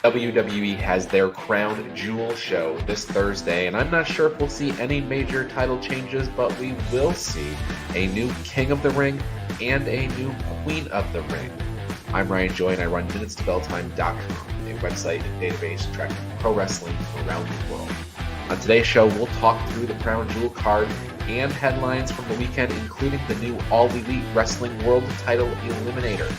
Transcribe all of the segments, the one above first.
WWE has their Crown Jewel show this Thursday, and I'm not sure if we'll see any major title changes, but we will see a new King of the Ring and a new Queen of the Ring. I'm Ryan Joy, and I run MinutesToBellTime.com, a website and database tracking pro wrestling around the world. On today's show, we'll talk through the Crown Jewel card and headlines from the weekend, including the new All Elite Wrestling World Title Eliminator.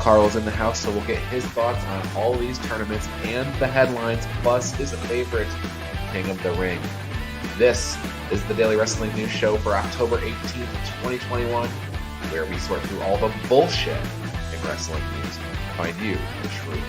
Karl is in the house, so we'll get his thoughts on all these tournaments and the headlines, plus his favorite, King of the Ring. This is the Daily Wrestling News Show for October 18th, 2021, where we sort through all the bullshit in wrestling news to find you the truth.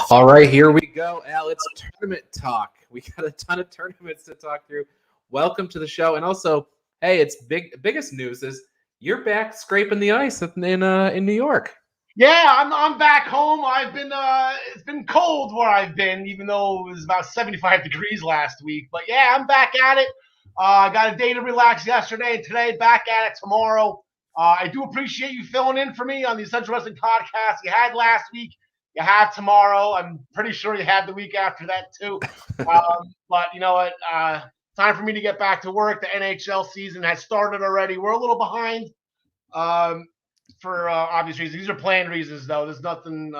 All right, here we go, Al. It's tournament talk. We got a ton of tournaments to talk through. Welcome to the show. And also, hey, it's biggest news is you're back scraping the ice in New York. Yeah, I'm back home. I've been it's been cold where I've been, even though it was about 75 degrees last week. But yeah, I'm back at it. I got a day to relax yesterday and today, back at it tomorrow. I do appreciate you filling in for me on the Essential Wrestling podcast. You had last week. You have tomorrow. I'm pretty sure you have the week after that too. But you know what? Time for me to get back to work. The NHL season has started already. We're a little behind for obvious reasons. These are planned reasons, though. There's nothing,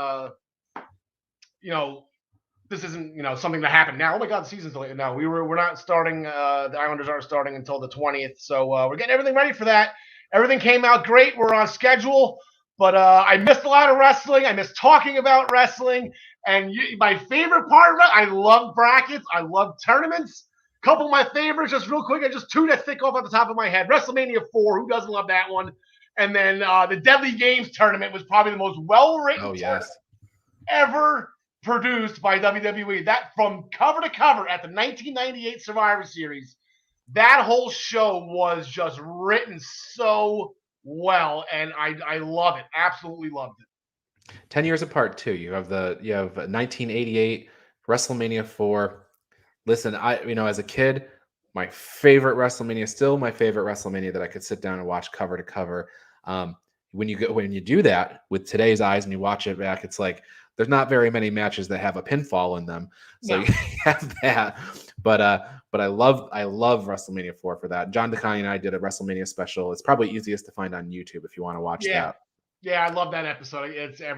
this isn't, something that happened now. Oh my God, the season's delayed. No, we're not starting. The Islanders aren't starting until the 20th. So we're getting everything ready for that. Everything came out great. We're on schedule. But I missed a lot of wrestling. I missed talking about wrestling. And my favorite part of it, I love brackets. I love tournaments. A couple of my favorites, just real quick, just two that stick off at the top of my head. WrestleMania 4, who doesn't love that one? And then the Deadly Games tournament was probably the most well-written tournament ever produced by WWE. That from cover to cover at the 1998 Survivor Series, that whole show was just written so well, and I love it. Absolutely loved it. 10 years apart too. You have 1988 WrestleMania 4. Listen, as a kid, my favorite WrestleMania, still my favorite WrestleMania that I could sit down and watch cover to cover. When you do that with today's eyes and you watch it back, it's like there's not very many matches that have a pinfall in them. So you have that. But I love WrestleMania 4 for that. John DeConnie and I did a WrestleMania special. It's probably easiest to find on YouTube if you want to watch that. Yeah, I love that episode. That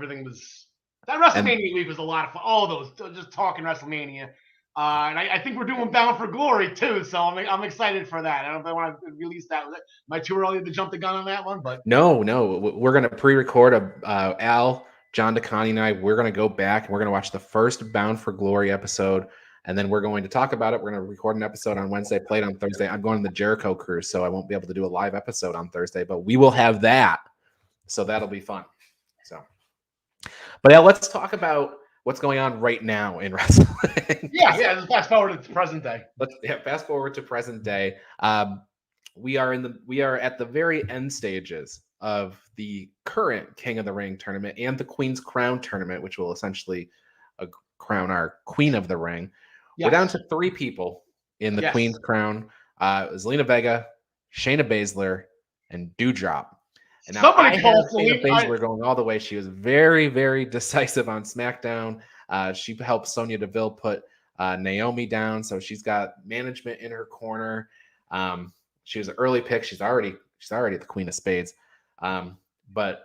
WrestleMania week was a lot of fun. All those, just talking WrestleMania. And I think we're doing Bound for Glory too, so I'm excited for that. I don't know if I want to release that. Am I too early to jump the gun on that one? But no, we're gonna pre-record Al, John DeConnie and I. We're gonna go back and we're gonna watch the first Bound for Glory episode. And then we're going to talk about it. We're going to record an episode on Wednesday, play it on Thursday. I'm going to the Jericho cruise, so I won't be able to do a live episode on Thursday, but we will have that. So that'll be fun. But yeah, let's talk about what's going on right now in wrestling. Let's fast forward to present day. Fast forward to present day. We are at the very end stages of the current King of the Ring tournament and the Queen's Crown tournament, which will essentially crown our Queen of the Ring. Yes. We're down to 3 people in the Queen's Crown. Zelina Vega, Shayna Baszler, and Doudrop. And now Shayna Baszler going all the way. She was very, very decisive on SmackDown. She helped Sonya Deville put Naomi down, so she's got management in her corner. She was an early pick. She's already the Queen of Spades. But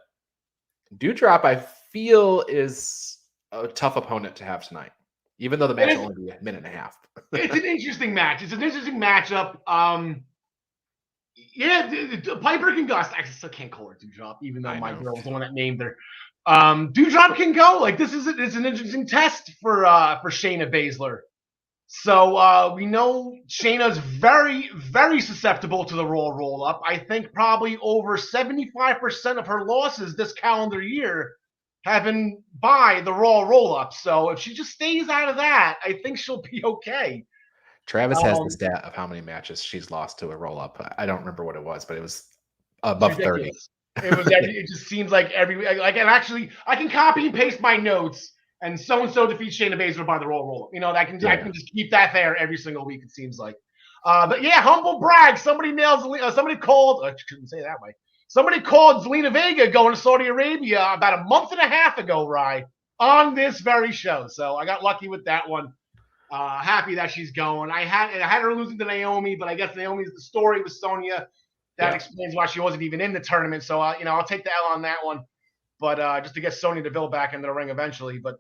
Doudrop, I feel, is a tough opponent to have tonight, even though the match will only be a minute and a half. It's an interesting match. It's an interesting matchup. Piper can go. I still can't call her Doudrop, even though my girl's the one that named her. Doudrop can go. Like it's an interesting test for Shayna Baszler. So we know Shayna's very, very susceptible to the roll up. I think probably over 75% of her losses this calendar year have been by the roll up. So if she just stays out of that, I think she'll be okay. Travis has the stat of how many matches she's lost to a roll up. I don't remember what it was, but it was above 30. It just seems like and actually I can copy and paste my notes and so defeats Shayna Baszler by the roll up. I can just keep that there every single week, it seems like. But yeah, humble brag. Somebody called. I shouldn't say that way. Somebody called Zelina Vega going to Saudi Arabia about a month and a half ago, Rye, on this very show. So I got lucky with that one. Happy that she's going. I had her losing to Naomi, but I guess Naomi's the story with Sonya. That explains why she wasn't even in the tournament. So I'll take the L on that one. But just to get Sonya Deville back into the ring eventually. But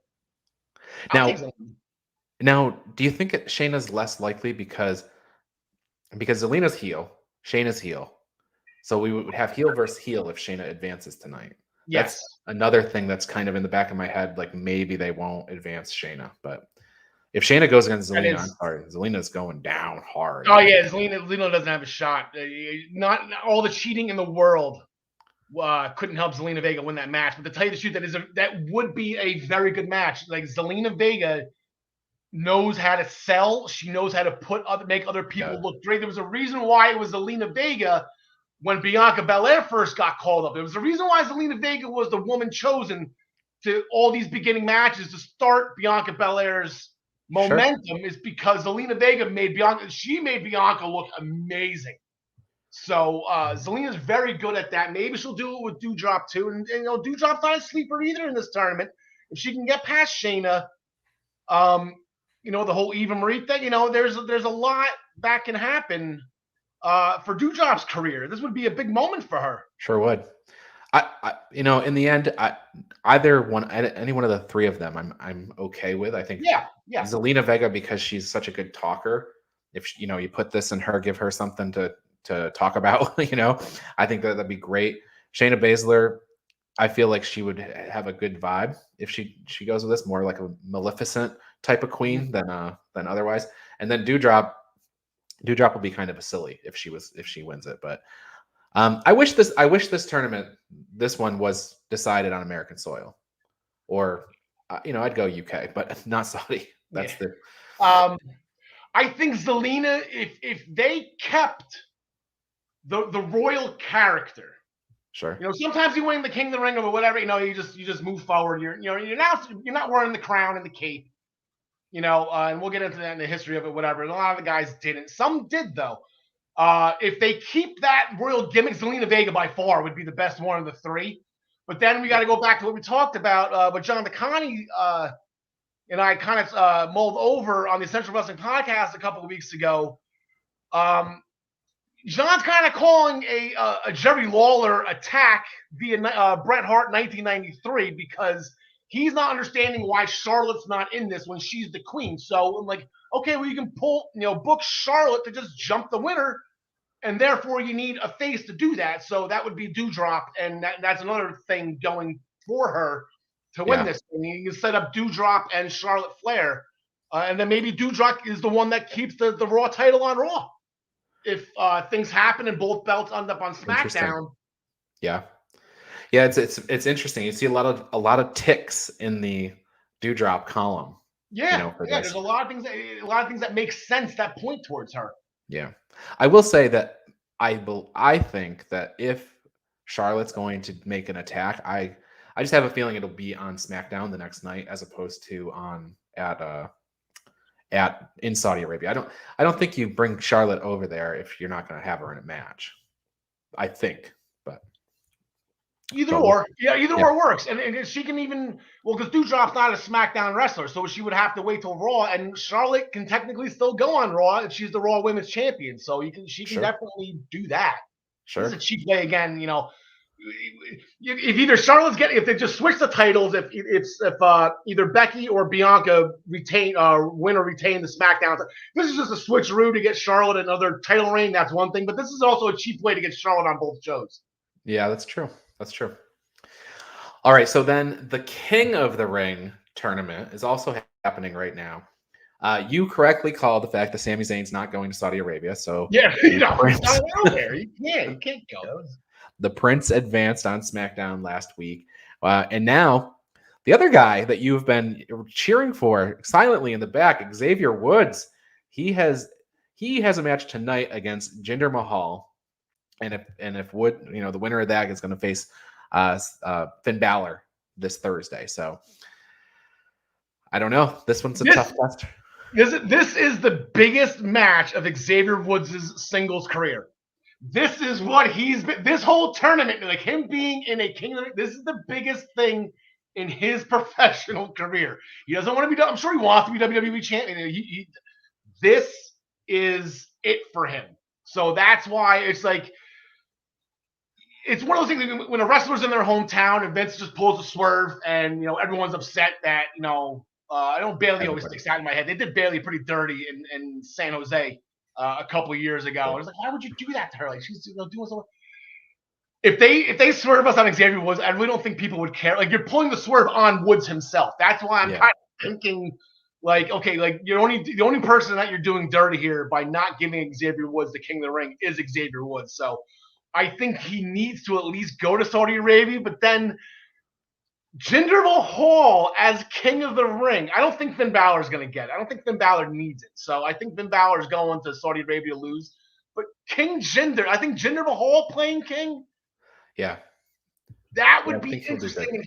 now, do you think Shayna's less likely because Zelina's heel, Shayna's heel? So we would have heel versus heel if Shayna advances tonight. Yes. That's another thing that's kind of in the back of my head. Like maybe they won't advance Shayna, but if Shayna goes against Zelina, I'm sorry, Zelina's going down hard. Oh yeah, Zelina doesn't have a shot. Not all the cheating in the world couldn't help Zelina Vega win that match. But to tell you the truth, that would be a very good match. Like Zelina Vega knows how to sell. She knows how to make other people look great. There was a reason why it was Zelina Vega when Bianca Belair first got called up. There was a reason why Zelina Vega was the woman chosen to all these beginning matches to start Bianca Belair's momentum is because Zelina Vega made Bianca look amazing. So Zelina's very good at that. Maybe she'll do it with Doudrop too. And Doudrop's not a sleeper either in this tournament. If she can get past Shayna, the whole Eva Marie thing, there's a lot that can happen for Doudrop's career. This would be a big moment for her. Sure would. I in the end, any one of the three of them, I'm okay with. I think Zelina Vega, because she's such a good talker. If you put this in her, give her something to talk about, I think that'd be great. Shayna Baszler, I feel like she would have a good vibe if she goes with this, more like a Maleficent type of queen than otherwise. And then Doudrop will be kind of a silly if she wins it, but. I wish this tournament, this one was decided on American soil, or I'd go UK, but not Saudi. That's I think Zelina, if they kept the royal character, sure. Sometimes you win the King of the Ring or whatever. You just move forward. You're not wearing the crown and the cape. And we'll get into that in the history of it, whatever. And a lot of the guys didn't. Some did though. If they keep that royal gimmick, Zelina Vega by far would be the best one of the three. But then we got to go back to what we talked about. But John DeConnie and I kind of mulled over on the Essential Wrestling podcast a couple of weeks ago. John's kind of calling a Jerry Lawler attack via Bret Hart 1993 because he's not understanding why Charlotte's not in this when she's the queen. So I'm like, okay, well, you can book Charlotte to just jump the winner, and therefore you need a face to do that. So that would be Doudrop, and that's another thing going for her to win this thing. You can set up Doudrop and Charlotte Flair, and then maybe Doudrop is the one that keeps the Raw title on Raw. If things happen and both belts end up on SmackDown. Yeah, it's interesting. You see a lot of ticks in the Doudrop column. There's a lot of things that make sense that point towards her. Yeah, I will say that I think that if Charlotte's going to make an attack, I just have a feeling it'll be on SmackDown the next night as opposed to in Saudi Arabia. I don't think you bring Charlotte over there if you're not going to have her in a match. I think, but. Either or works, and she can even because Doudrop's not a SmackDown wrestler, so she would have to wait till Raw, and Charlotte can technically still go on Raw if she's the Raw Women's Champion, so she can definitely do that. Sure, it's a cheap way again. If either if they just switch the titles, if either Becky or Bianca retain the SmackDown, this is just a switcheroo to get Charlotte another title reign. That's one thing, but this is also a cheap way to get Charlotte on both shows. Yeah, that's true. That's true. All right, so then the King of the Ring tournament is also happening right now. You correctly called the fact that Sami Zayn's not going to Saudi Arabia. So he's not out there. You can't go. The Prince advanced on SmackDown last week, and now the other guy that you've been cheering for silently in the back, Xavier Woods, he has a match tonight against Jinder Mahal. And if Wood, the winner of that is going to face Finn Balor this Thursday. So I don't know. This one's a tough test. This is the biggest match of Xavier Woods' singles career. This is what he's been. This whole tournament, like him being in a King of the Ring, this is the biggest thing in his professional career. He doesn't want to be. I'm sure he wants to be WWE champion. This is it for him. So that's why it's like it's one of those things when a wrestler's in their hometown and Vince just pulls a swerve and everyone's upset that I know Bailey always sticks out in my head. They did Bailey pretty dirty in San Jose a couple of years ago. I was like, why would you do that to her? Like she's doing something. If they swerve us on Xavier Woods, I really don't think people would care. Like you're pulling the swerve on Woods himself. That's why I'm kind of thinking like, okay, like the only person that you're doing dirty here by not giving Xavier Woods the King of the Ring is Xavier Woods. So I think he needs to at least go to Saudi Arabia, but then Jinder Mahal as King of the Ring. I don't think Finn Balor is going to get it. I don't think Finn Balor needs it. So I think Finn Balor is going to Saudi Arabia to lose. But King Jinder, I think Jinder Mahal playing King. Yeah. That would be interesting. And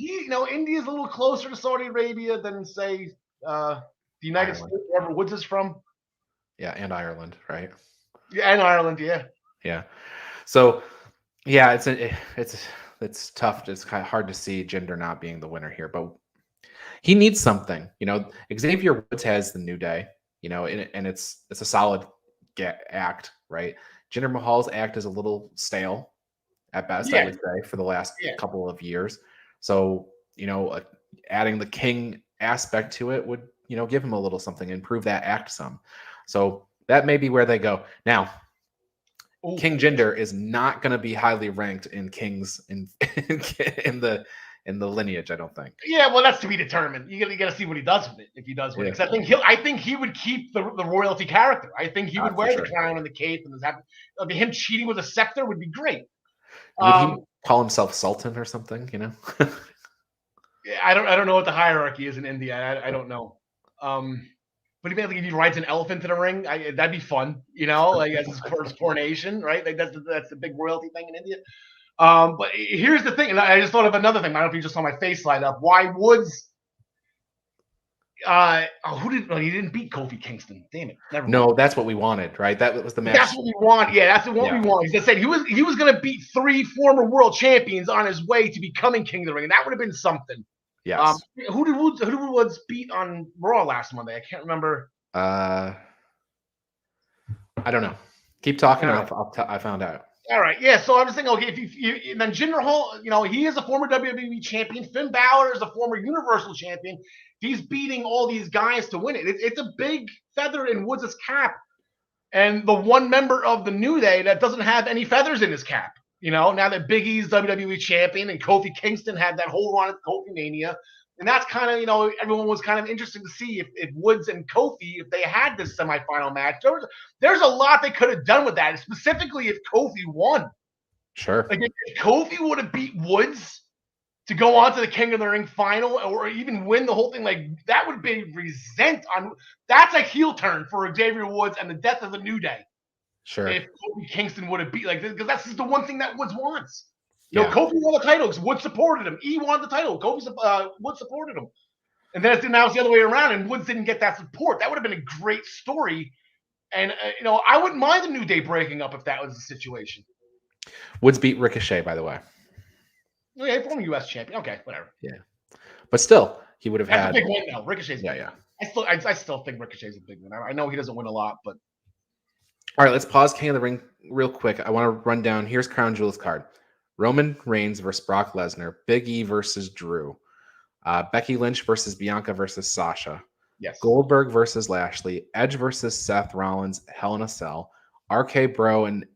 India's a little closer to Saudi Arabia than, say, the United States, wherever Woods is from. Yeah, and Ireland, right? Yeah, and Ireland, yeah. Yeah. So, yeah, it's tough. It's kind of hard to see Jinder not being the winner here, but he needs something. Xavier Woods has the New Day, and it's a solid act, right? Jinder Mahal's act is a little stale at best, I would say, for the last couple of years. So, adding the King aspect to it would, give him a little something, improve that act some. So that may be where they go. Now, King Jinder is not going to be highly ranked in Kings in the lineage, I don't think. Yeah, well, that's to be determined. You got to see what he does with it if he does win. Because I think he would keep the royalty character. I think he would wear the crown and the cape and him cheating with a scepter would be great. Would he call himself Sultan or something? I don't know what the hierarchy is in India. I don't know. But if he rides an elephant to the ring, that'd be fun, like as his first coronation, right? Like that's the big royalty thing in India. But here's the thing, and I just thought of another thing. I don't know if you just saw my face light up. Why Woods? He didn't beat Kofi Kingston. Damn it! No, that's what we wanted, right? That was the match. That's what we want. Yeah, that's what we want. He said he was going to beat 3 former world champions on his way to becoming King of the Ring, and that would have been something. Yes. Who did Woods beat on Raw last Monday? I can't remember. I don't know. Keep talking. I found out. All right. Yeah. So I'm just thinking, okay, if then Jinder Mahal, he is a former WWE champion. Finn Balor is a former Universal champion. He's beating all these guys to win it. It's a big feather in Woods' cap, and the one member of the New Day that doesn't have any feathers in his cap. Now that Big E's WWE champion and Kofi Kingston had that whole run at Kofi Mania. And that's kind of, everyone was kind of interested to see if Woods and Kofi, if they had this semifinal match. There's a lot they could have done with that, specifically if Kofi won. Sure. Like if Kofi would have beat Woods to go on to the King of the Ring final or even win the whole thing, like that would be that's a heel turn for Xavier Woods and the death of the New Day. Sure. If Kofi Kingston would have beat, because that's just the one thing that Woods wants. Kofi won the title because Woods supported him. E won the title. Woods supported him. And then now it's the other way around, and Woods didn't get that support. That would have been a great story. And, I wouldn't mind the New Day breaking up if that was the situation. Woods beat Ricochet, by the way. Yeah, former U.S. champion. Okay, whatever. Yeah. But still, he would have That's had. a big win, though. Ricochet's Yeah. I still think Ricochet's a big win. I know he doesn't win a lot, but. All right, let's pause King of the Ring real quick. I want to run down. Here's Crown Jewels card. Roman Reigns versus Brock Lesnar. Big E versus Drew. Becky Lynch versus Bianca versus Sasha. Yes. Goldberg versus Lashley. Edge versus Seth Rollins. Hell in a Cell. RK Bro and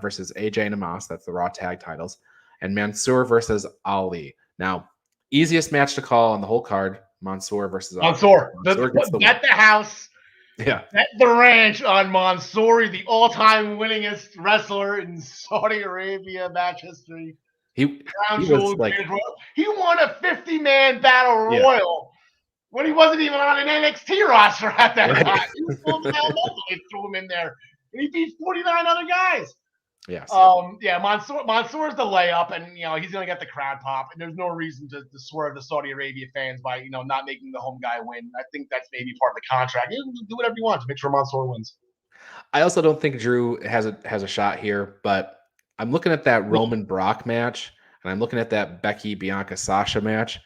versus AJ and Amos. That's the Raw tag titles. And Mansoor versus Ali. Now, easiest match to call on the whole card. Mansoor versus Ali. Mansoor gets the at the house. Yeah. At the ranch on Mansoor, the all-time winningest wrestler in Saudi Arabia match history. He was like, he won a 50-man battle royal when he wasn't even on an NXT roster at that time. He was still in They threw him in there. And he beat 49 other guys. Yes. Mansoor's the layup, and he's gonna get the crowd pop, and there's no reason to swerve the Saudi Arabia fans by not making the home guy win. I think that's maybe part of the contract. You can do whatever you want to make sure Mansoor wins. I also don't think Drew has a shot here, but I'm looking at that Roman Brock match, and I'm looking at that Becky Bianca Sasha match.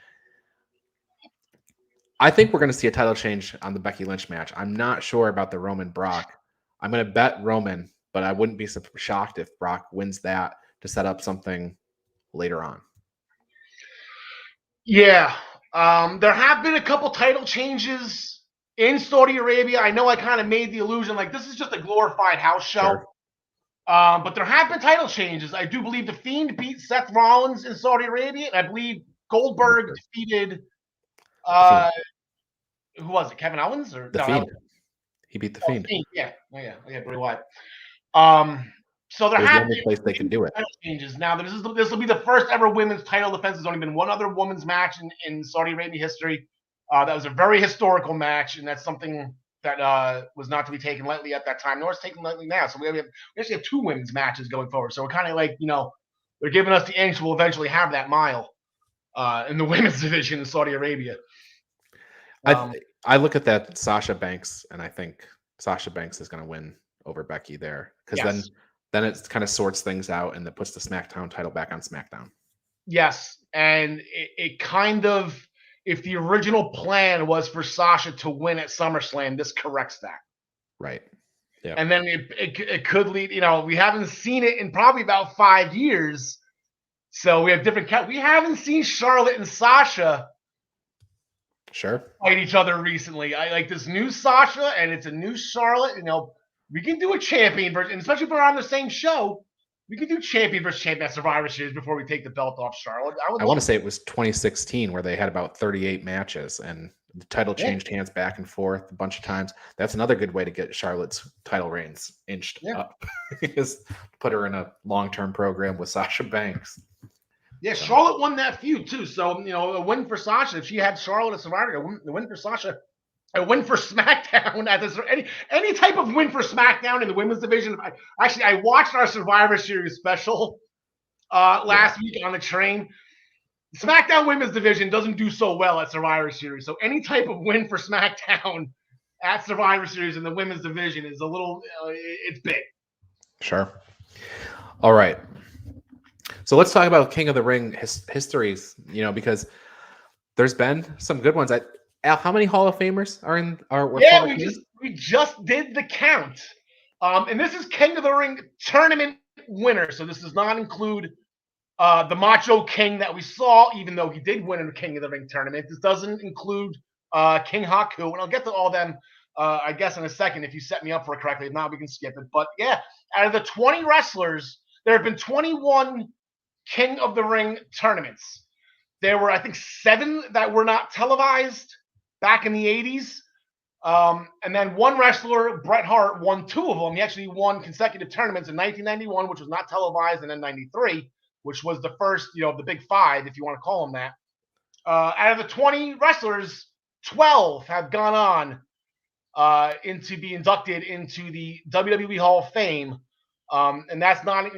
I think we're going to see a title change on the Becky Lynch match. I'm not sure about the Roman Brock. I'm going to bet Roman, but I wouldn't be shocked if Brock wins that to set up something later on. Yeah. There have been a couple title changes in Saudi Arabia. I know I kind of made the illusion like this is just a glorified house show. Sure. But there have been title changes. I do believe The Fiend beat Seth Rollins in Saudi Arabia, and I believe Goldberg defeated who was it? Kevin Owens or The Fiend? He beat the Fiend. Yeah, Bray Wyatt. So there have been place they can do it. Changes. Now this will be the first ever women's title defense. There's only been one other women's match in Saudi Arabia history. That was a very historical match, and that's something that was not to be taken lightly at that time, nor is taken lightly now. So we actually have two women's matches going forward. So we're kind of like, they're giving us the inch. We'll eventually have that mile in the women's division in Saudi Arabia. I look at that Sasha Banks, and I think Sasha Banks is going to win over Becky there because then it kind of sorts things out and it puts the SmackDown title back on SmackDown. Yes, and it kind of, if the original plan was for Sasha to win at SummerSlam, this corrects that. Right. Yeah. And then it could lead. We haven't seen it in probably about 5 years, so we have different. We haven't seen Charlotte and Sasha. Sure. Fight each other recently. I like this new Sasha, and it's a new Charlotte. We can do a champion versus, and especially if we're on the same show, we can do champion versus champion at Survivor Series before we take the belt off Charlotte. I want to say it was 2016 where they had about 38 matches, and the title changed hands back and forth a bunch of times. That's another good way to get Charlotte's title reigns inched up, is put her in a long-term program with Sasha Banks. Yeah, Charlotte won that feud too. So, a win for Sasha. If she had Charlotte at Survivor, a win for Sasha, a win for SmackDown. Any type of win for SmackDown in the women's division. I watched our Survivor Series special last week on the train. SmackDown women's division doesn't do so well at Survivor Series. So any type of win for SmackDown at Survivor Series in the women's division is a little, it's big. Sure. All right. So let's talk about King of the Ring histories, because there's been some good ones. Al, how many Hall of Famers are in our? We just did the count, and this is King of the Ring tournament winner. So this does not include the Macho King that we saw, even though he did win in the King of the Ring tournament. This doesn't include King Haku, and I'll get to all them, I guess, in a second if you set me up for it correctly. If not, we can skip it. But yeah, out of the 20 wrestlers, there have been 21 King of the Ring tournaments. There were, I think, 7 that were not televised back in the 80s. And then one wrestler, Bret Hart, won 2 of them. He actually won consecutive tournaments in 1991, which was not televised, and then 93, which was the first, the big 5, if you want to call them that. Out of the 20 wrestlers, 12 have gone on to be inducted into the WWE Hall of Fame. And that's not,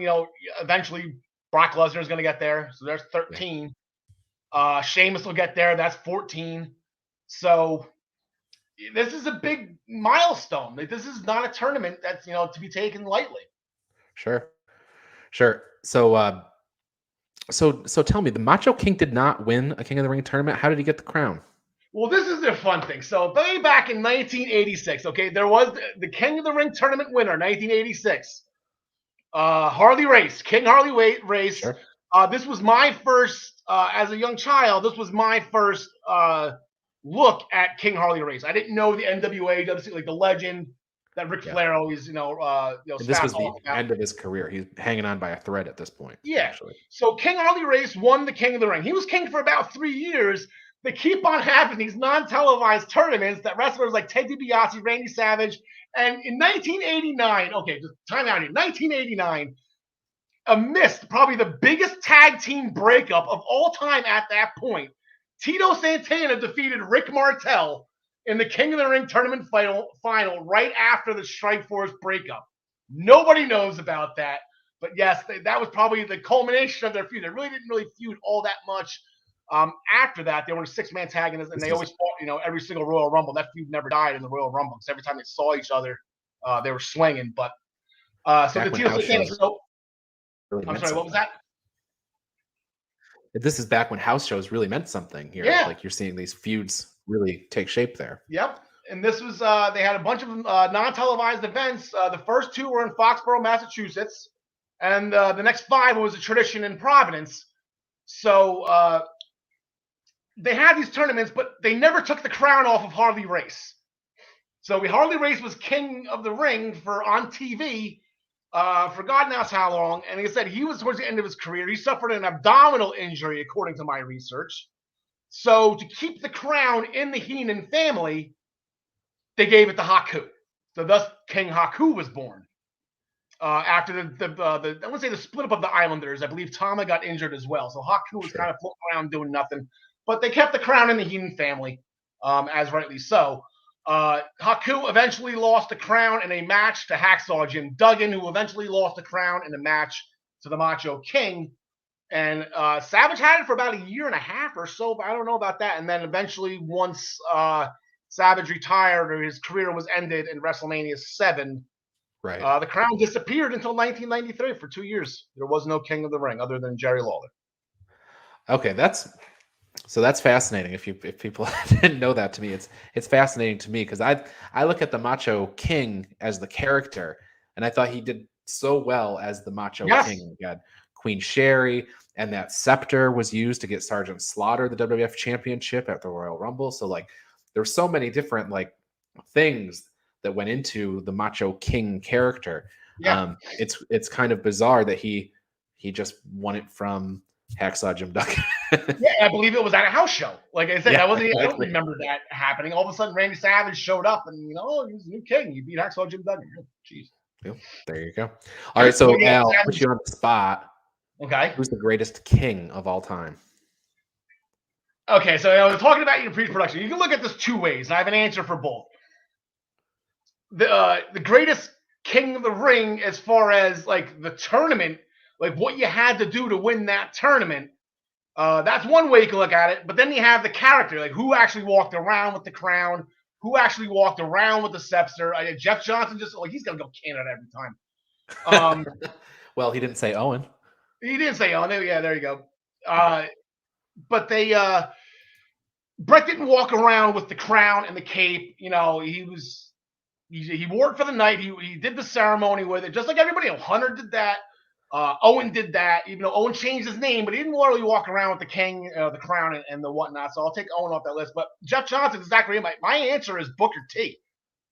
eventually Brock Lesnar is going to get there. So there's 13. Sheamus will get there. That's 14. So this is a big milestone. This is not a tournament that's, to be taken lightly. Sure. So tell me, the Macho King did not win a King of the Ring tournament. How did he get the crown? Well, this is the fun thing. So way back in 1986, okay, there was the King of the Ring tournament winner, 1986. Harley Race, King Harley Race. Sure. This was my first, as a young child, this was my first look at King Harley Race. I didn't know the NWA, like the legend that Ric Flair always, this was the end of his career. He's hanging on by a thread at this point. Yeah. Actually. So King Harley Race won the King of the Ring. He was king for about 3 years. They keep on having these non-televised tournaments that wrestlers like Ted DiBiase, Randy Savage, and in 1989, okay, just time out here, 1989, amidst probably the biggest tag team breakup of all time at that point, Tito Santana defeated Rick Martel in the King of the Ring tournament final right after the Strikeforce breakup. Nobody knows about that. But yes, that was probably the culmination of their feud. They really didn't feud all that much. After that, they were a 6-man tag, and they always fought, every single Royal Rumble. That feud never died in the Royal Rumble because every time they saw each other, they were swinging. But so the TLC thing. Really I'm sorry, what was that? This is back when house shows really meant something here. Yeah. Like you're seeing these feuds really take shape there. Yep. And this was, they had a bunch of non-televised events. The first 2 were in Foxborough, Massachusetts. And the next 5 was a tradition in Providence. So they had these tournaments, but they never took the crown off of Harley Race. So Harley Race was king of the ring on TV for God knows how long. And like I said, he was towards the end of his career. He suffered an abdominal injury, according to my research. So to keep the crown in the Heenan family, they gave it to Haku. So thus King Haku was born. After the I wouldn't say the split up of the Islanders. I believe Tama got injured as well. So Haku was kind of floating around doing nothing. But they kept the crown in the Heenan family, as rightly so. Haku eventually lost the crown in a match to Hacksaw Jim Duggan, who eventually lost the crown in a match to the Macho King. And Savage had it for about a year and a half or so, but I don't know about that. And then eventually, once Savage retired or his career was ended in WrestleMania 7, right, the crown disappeared until 1993 for 2 years. There was no King of the Ring other than Jerry Lawler. Okay, that's fascinating. If people didn't know that, to me, it's fascinating to me because I look at the Macho King as the character, and I thought he did so well as the Macho King. You got Queen Sherry, and that scepter was used to get Sergeant Slaughter the WWF Championship at the Royal Rumble. So like, there's so many different like things that went into the Macho King character. Yeah. It's kind of bizarre that he just won it from Hacksaw Jim Duggan. Yeah, I believe it was at a house show. Like I said, Yeah, I don't remember that happening. All of a sudden, Randy Savage showed up, and he was the new king. He beat Hacksaw Jim Duggan. Jeez. Yep, there you go. All right, so Al, put you on the spot. Okay. Who's the greatest king of all time? Okay, so I was talking about your pre-production. You can look at this 2 ways, and I have an answer for both. The greatest king of the ring, as far as like the tournament, like what you had to do to win that tournament. That's one way you can look at it. But then you have the character, like who actually walked around with the crown, who actually walked around with the scepter. Jeff Johnson he's gonna go Canada every time. Well, he didn't say Owen. He didn't say Owen. Yeah, there you go. But Brett didn't walk around with the crown and the cape. He wore it for the night. He did the ceremony with it, just like everybody else. Hunter did that. Owen did that, even though Owen changed his name, but he didn't literally walk around with the king, the crown, and the whatnot. So I'll take Owen off that list. But Jeff Johnson is exactly right. My answer is Booker T.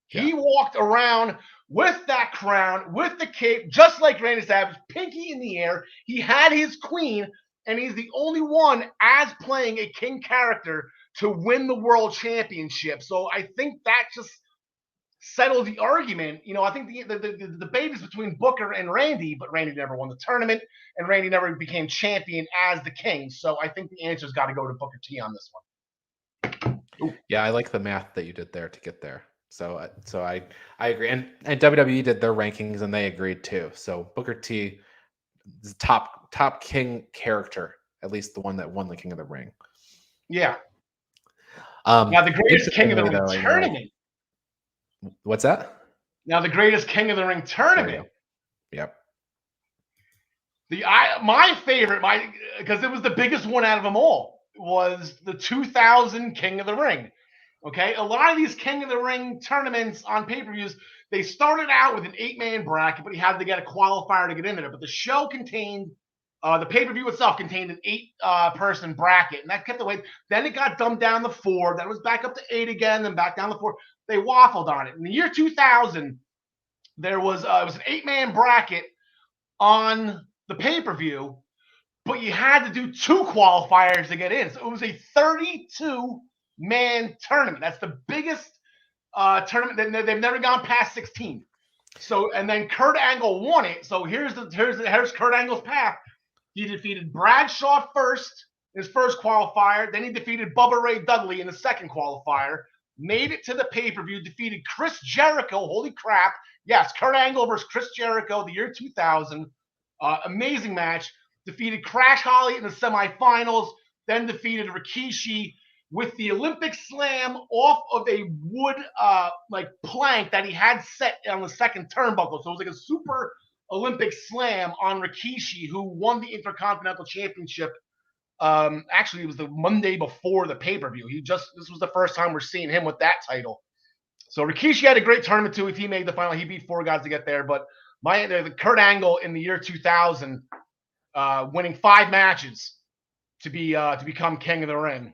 He walked around with that crown, with the cape, just like Randy Savage, pinky in the air. He had his queen, and he's the only one as playing a king character to win the world championship. So I think that just settled the argument. I think the debate is between Booker and Randy, but Randy never won the tournament, and Randy never became champion as the king. So I think the answer's got to go to Booker T on this one. Ooh. Yeah, I like the math that you did there to get there. So I agree, and WWE did their rankings and they agreed too. So Booker T is top king character, at least the one that won the King of the Ring. Yeah. Now the greatest King of the Ring tournament. What's that? Now the greatest King of the Ring tournament. Yep. My favorite, because it was the biggest one out of them all, was the 2000 King of the Ring. Okay, a lot of these King of the Ring tournaments on pay-per-views, they started out with an 8-man bracket, but you had to get a qualifier to get in there. But the show contained, the pay-per-view itself contained an 8-person bracket, and that kept the weight. Then it got dumbed down to 4. Then it was back up to 8 again, then back down to 4. They waffled on it. In the year 2000, there was it was an 8-man bracket on the pay-per-view, but you had to do 2 qualifiers to get in. So it was a 32-man tournament. That's the biggest tournament. They've never gone past 16. So, and then Kurt Angle won it. So here's Kurt Angle's path. He defeated Bradshaw first in his first qualifier. Then he defeated Bubba Ray Dudley in the second qualifier. Made it to the pay-per-view, defeated Chris Jericho. Holy crap. Yes, Kurt Angle versus Chris Jericho, the year 2000. Amazing match. Defeated Crash Holly in the semifinals, then defeated Rikishi with the Olympic Slam off of a wood plank that he had set on the second turnbuckle. So it was like a super Olympic Slam on Rikishi, who won the Intercontinental Championship. Actually, it was the Monday before the pay-per-view. This was the first time we're seeing him with that title. So Rikishi had a great tournament too. If he made the final, he beat 4 guys to get there. But the Kurt Angle in the year 2000, winning 5 matches to become King of the Ring.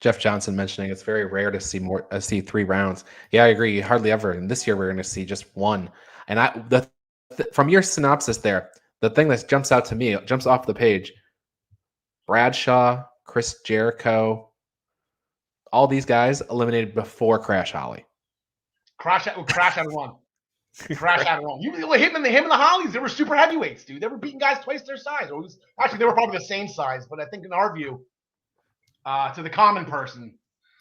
Jeff Johnson mentioning it's very rare to see 3 rounds. Yeah, I agree. Hardly ever. And this year we're going to see just 1. And from your synopsis there, the thing that jumps out to me, jumps off the page, Bradshaw, Chris Jericho, all these guys eliminated before Crash Holly. Crash had won. Crash had won. Him and the Hollies, they were super heavyweights, dude. They were beating guys twice their size. Actually, they were probably the same size, but I think in our view, to the common person,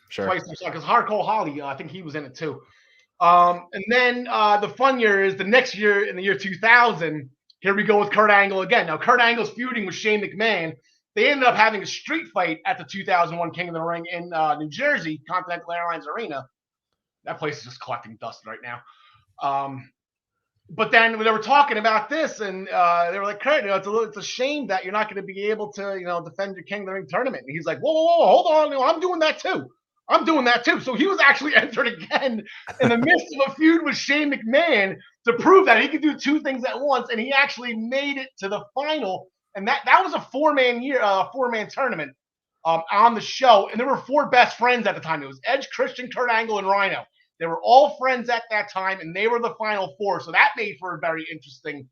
sure, twice their size. Because Hardcore Holly, I think he was in it too. And then the fun year is the next year, in the year 2000. Here we go with Kurt Angle again. Now, Kurt Angle's feuding with Shane McMahon. They ended up having a street fight at the 2001 King of the Ring in New Jersey, Continental Airlines Arena. That place is just collecting dust right now. But then they were talking about this, and they were like, Kurt, it's a shame that you're not going to be able to, defend your King of the Ring tournament. And he's like, whoa, hold on. I'm doing that too. So he was actually entered again in the midst of a feud with Shane McMahon to prove that he could do 2 things at once. And he actually made it to the final. And that was a 4-man tournament on the show. And there were 4 best friends at the time. It was Edge, Christian, Kurt Angle, and Rhino. They were all friends at that time, and they were the final 4. So that made for a very interesting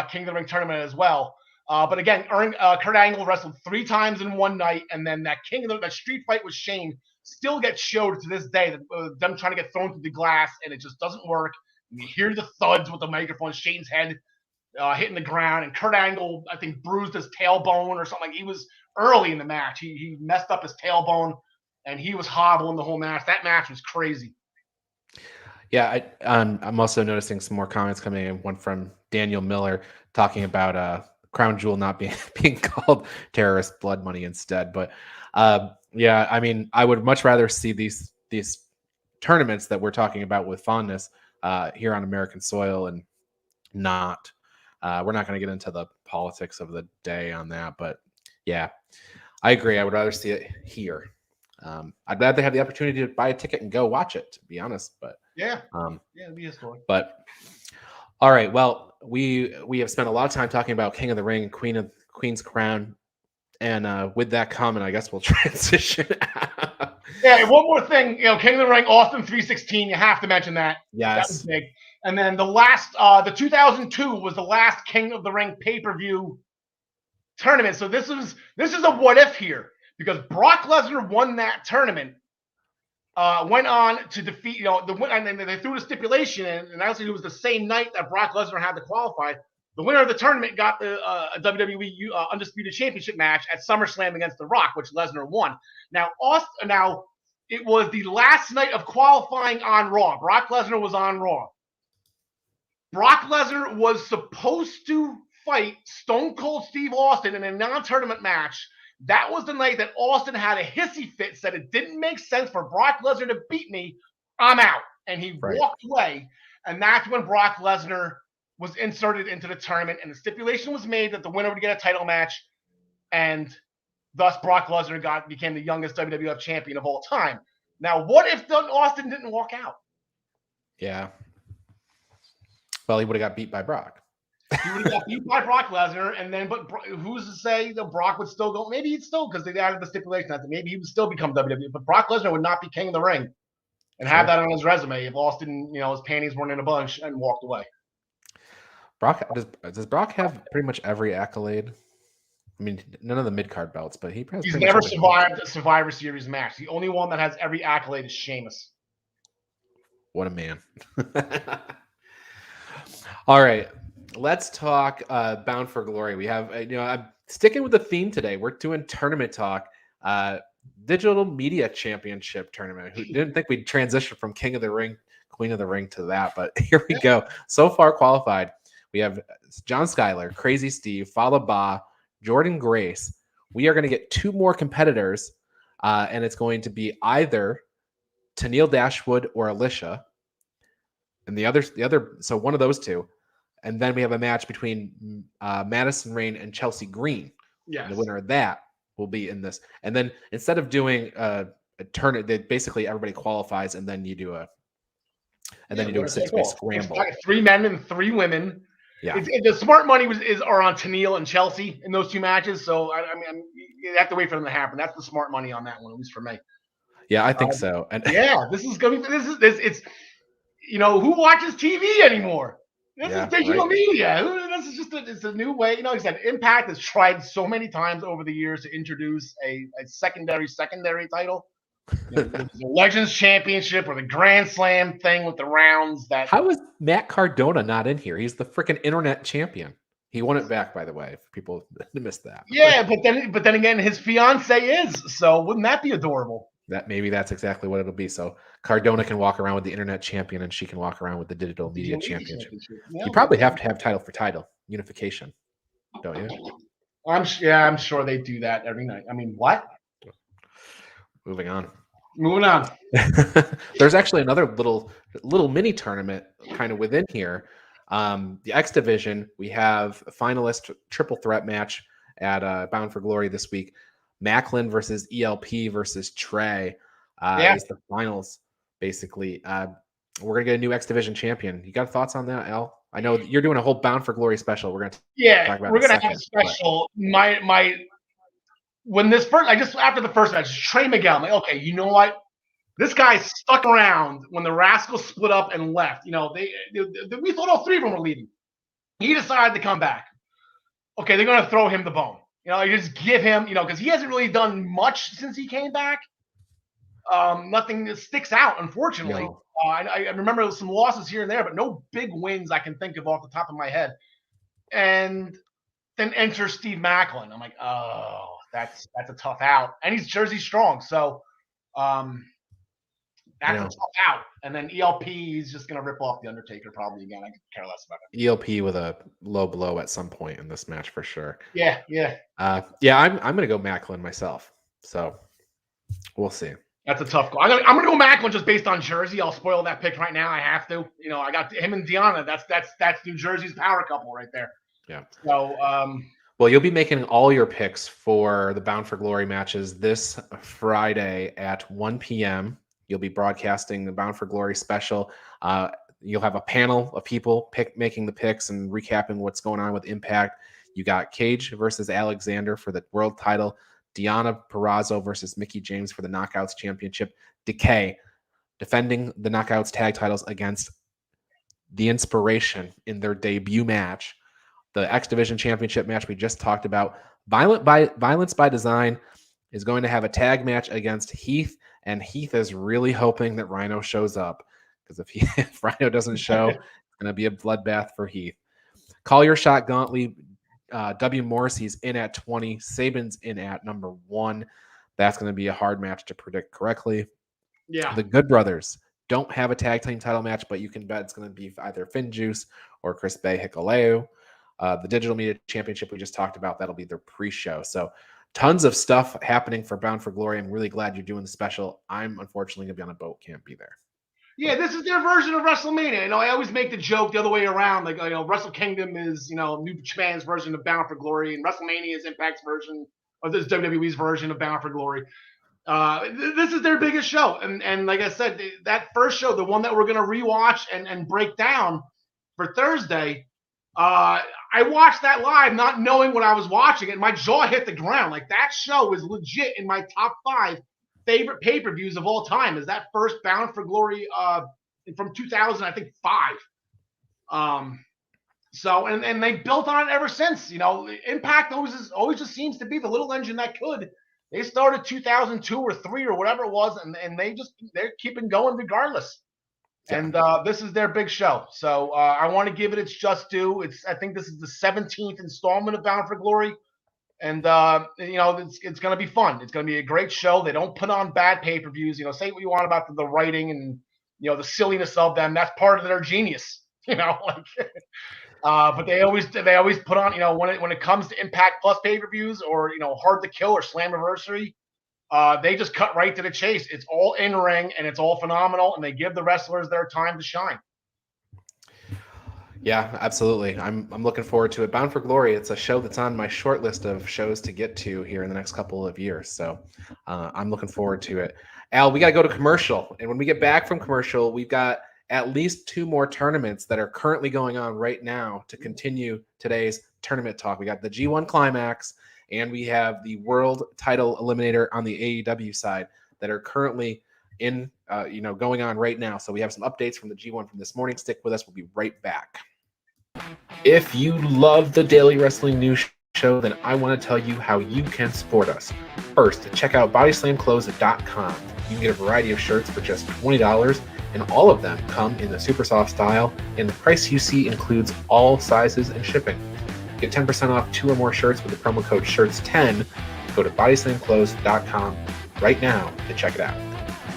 King of the Ring tournament as well. But again, Kurt Angle wrestled 3 times in one night, and then that street fight with Shane still gets showed to this day. Them trying to get thrown through the glass, and it just doesn't work. And you hear the thuds with the microphone, Shane's head hitting the ground, and Kurt Angle, I think, bruised his tailbone or something. He was early in the match. He messed up his tailbone, and he was hobbling the whole match. That match was crazy. Yeah, I'm also noticing some more comments coming in. One from Daniel Miller talking about Crown Jewel not being called terrorist blood money instead. But yeah, I mean, I would much rather see these tournaments that we're talking about with fondness here on American soil, and not. We're not going to get into the politics of the day on that, but yeah, I agree. I would rather see it here. I'd rather have the opportunity to buy a ticket and go watch it, to be honest. But yeah, it'd be a story. But all right, well, we have spent a lot of time talking about King of the Ring, Queen's Crown, and with that comment, I guess we'll transition. Yeah, one more thing, King of the Ring, Austin 316. You have to mention that. Yes, that was big. And then the 2002 was the last King of the Ring pay-per-view tournament. So this is a what if here, because Brock Lesnar won that tournament, went on to defeat, and then they threw the stipulation in, and actually it was the same night that Brock Lesnar had to qualify. The winner of the tournament got the WWE Undisputed Championship match at SummerSlam against The Rock, which Lesnar won. Now it was the last night of qualifying on Raw. Brock Lesnar was on Raw. Brock Lesnar was supposed to fight Stone Cold Steve Austin in a non-tournament match. That was the night that Austin had a hissy fit, said it didn't make sense for Brock Lesnar to beat me. I'm out. And he walked away. And that's when Brock Lesnar was inserted into the tournament. And the stipulation was made that the winner would get a title match. And thus Brock Lesnar became the youngest WWF champion of all time. Now, what if Austin didn't walk out? Yeah. Well, he would have got beat by Brock. He would have got beat by Brock Lesnar, and then, but who's to say that Brock would still go? Maybe he'd still, because they added the stipulation that maybe he would still become WWE. But Brock Lesnar would not be King of the Ring and have that on his resume if Austin, his panties weren't in a bunch and walked away. Does Brock have pretty much every accolade? I mean, none of the mid-card belts, but he's never survived a Survivor Series match. The only one that has every accolade is Sheamus. What a man. All right, let's talk Bound for Glory. We have, I'm sticking with the theme today. We're doing tournament talk, Digital Media Championship tournament. Who didn't think we'd transition from King of the Ring, Queen of the Ring to that, but here we go. So far qualified, We have John Schuyler, Crazy Steve, Falaba, Jordan Grace. We are going to get 2 more competitors, and it's going to be either Tennille Dashwood or Alicia. And the other, so one of those two. And then we have a match between Madison Rain and Chelsea Green. Yes. And the winner of that will be in this. And then instead of doing a tournament, basically everybody qualifies, and then you do a 6-way scramble. 3 men and 3 women. Yeah. The smart money are on Tennille and Chelsea in those 2 matches. So I mean, you have to wait for them to happen. That's the smart money on that one, at least for me. Yeah, I think so. And this is gonna be it's who watches TV anymore? This is digital media. This is it's a new way. Like I said, Impact has tried so many times over the years to introduce a secondary title. The Legends Championship or the Grand Slam thing with the rounds. How is Matt Cardona not in here? He's the freaking internet champion. He won it back, by the way, if people missed that. Yeah, but then again, his fiance is. So wouldn't that be adorable? That's exactly what it'll be. So Cardona can walk around with the internet champion, and she can walk around with the digital media championship. You probably have to have title for title unification, don't you? I'm sure they do that every night. I mean, what? Moving on. There's actually another little mini tournament kind of within here. The X Division, we have a finalist triple threat match at Bound for Glory this week. Macklin versus ELP versus Trey is the finals, basically. We're going to get a new X Division champion. You got thoughts on that, Al? I know you're doing a whole Bound for Glory special. We're going to talk about we're going to have a special. But... When this first, after the first match, Trey Miguel, I'm like, okay, you know what? This guy stuck around when the Rascals split up and left. We thought all 3 of them were leaving. He decided to come back. Okay, they're going to throw him the bone. Just give him, because he hasn't really done much since he came back. Nothing that sticks out, unfortunately. No. I remember some losses here and there, but no big wins I can think of off the top of my head. And then enter Steve Macklin. I'm like, oh, that's a tough out. And he's Jersey strong, so that's a tough out. And then ELP, he's just going to rip off The Undertaker probably again. I could care less about it. ELP with a low blow at some point in this match for sure. Yeah. I'm going to go Macklin myself. So we'll see. That's a tough call. I'm going to go Macklin just based on Jersey. I'll spoil that pick right now. I have to. I got him and Deanna. That's New Jersey's power couple right there. Yeah. So, well, you'll be making all your picks for the Bound for Glory matches this Friday at 1 p.m. You'll be broadcasting the Bound for Glory special. You'll have a panel of people making the picks and recapping what's going on with Impact. You got Cage versus Alexander for the world title. Deanna Purrazzo versus Mickie James for the Knockouts Championship. Decay defending the Knockouts tag titles against The Inspiration in their debut match. The X Division Championship match we just talked about. Violence by Design is going to have a tag match against Heath, and Heath is really hoping that Rhino shows up, because if Rhino doesn't show, it's going to be a bloodbath for Heath. Call Your Shot Gauntlet. W. Morrissey's in at 20. Saban's in at number 1. That's going to be a hard match to predict correctly. Yeah. The Good Brothers don't have a tag team title match, but you can bet it's going to be either Finn Juice or Chris Bay Hikuleo. The Digital Media Championship we just talked about, that'll be their pre-show. So tons of stuff happening for Bound for Glory. I'm really glad you're doing the special. I'm unfortunately going to be on a boat. Can't be there. Yeah, this is their version of WrestleMania. I always make the joke the other way around. Like, Wrestle Kingdom is, New Japan's version of Bound for Glory, and WrestleMania is Impact's version, or this is WWE's version of Bound for Glory. This is their biggest show. And like I said, that first show, the one that we're going to rewatch and break down for Thursday, I watched that live not knowing what I was watching, and my jaw hit the ground. Like, that show is legit in my top 5 favorite pay-per-views of all time. Is that first Bound for Glory from 2000, I think 5. So and they built on it ever since. Impact always just seems to be the little engine that could. They started 2002 or 3 or whatever it was, and they're keeping going regardless. Yeah. And this is their big show. So I want to give it its just due. I think this is the 17th installment of Bound for Glory. And, it's going to be fun. It's going to be a great show. They don't put on bad pay-per-views. Say what you want about the writing and, the silliness of them. That's part of their genius. But they always put on, when it comes to Impact Plus pay-per-views or Hard to Kill or Slammiversary, they just cut right to the chase. It's all in ring and it's all phenomenal, and they give the wrestlers their time to shine. Yeah, absolutely. I'm looking forward to it. Bound for Glory. It's a show that's on my short list of shows to get to here in the next couple of years. So I'm looking forward to it. Al, we got to go to commercial, and when we get back from commercial, we've got at least 2 more tournaments that are currently going on right now to continue today's tournament talk. We got the G1 Climax, and we have the World Title Eliminator on the AEW side that are currently in going on right now. So we have some updates from the G1 from this morning. Stick with us. We'll be right back. If you love the Daily Wrestling News Show, then I want to tell you how you can support us. First, check out bodyslamclothes.com. You can get a variety of shirts for just $20, and all of them come in the super soft style, and the price you see includes all sizes and shipping. Get 10% off 2 or more shirts with the promo code SHIRTS10. Go to bodyslamclothes.com right now to check it out.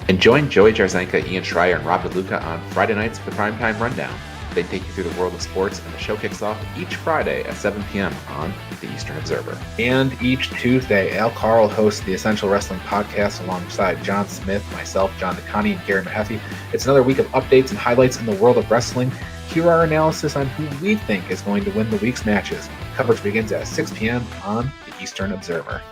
And join Joey Jarzenka, Ian Schreier, and Rob DeLuca on Friday nights for the Primetime Rundown. They take you through the world of sports, and the show kicks off each Friday at 7 p.m. on the Eastern Observer. And each Tuesday, Karl hosts the Essential Wrestling Podcast alongside John Smith, myself, John DeConnie, and Gary Mahaffey. It's another week of updates and highlights in the world of wrestling. Here are our analysis on who we think is going to win the week's matches. Coverage begins at 6 p.m. on the Eastern Observer.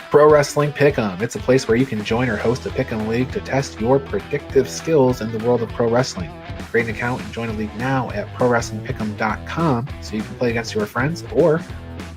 Pro Wrestling Pick'em. It's a place where you can join or host a Pick'em League to test your predictive skills in the world of pro wrestling. Create an account and join a league now at ProWrestlingPick'em.com so you can play against your friends or